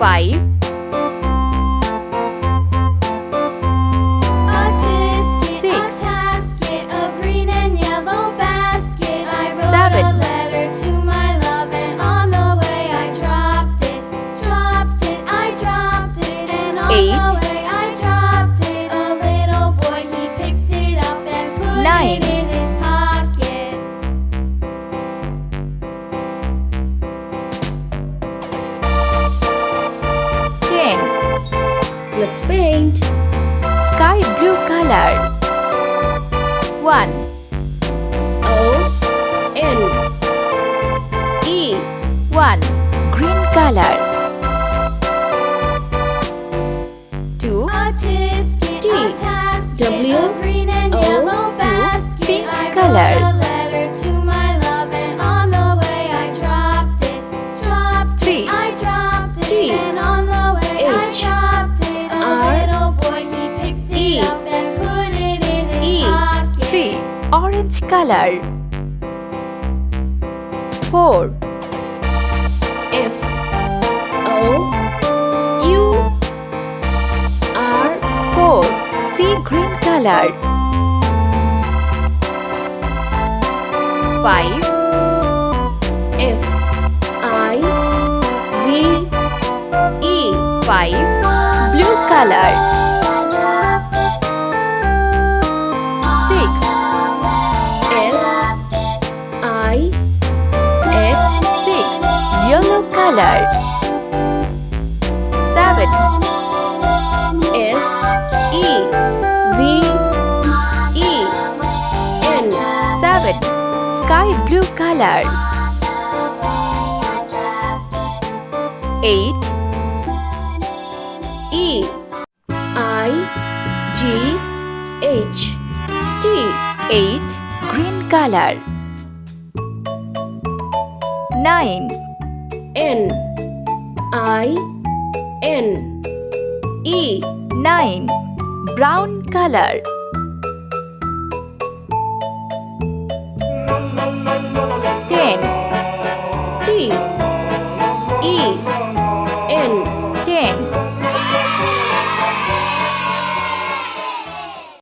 5, 6, a green and yellow basket. I wrote 7, a letter to my love, and on the way I dropped it. I dropped it, and on 8, the way I dropped it. A little boy, he picked it up and put 9, it in his pocket. Let's paint. sky blue color. 1, O-N E 1, green color. 2, A tisket, T. a tasket, W. a green and O. yellow basket. pink I wrote color. a letter to my love, and on the way I dropped it. 3, I dropped it, T. and on the way I H. dropped it. A R. little boy, he picked E. it up and put it in his E. pocket. 3, orange color. 4, F O U R 4, sea green color. 5, F I V E 5, blue color. 6, S I X 6, yellow color. 7, S E V E N 7, sky blue color. 8, E I G H T 8, green color. 9, N I N E 9, brown color. 10, T E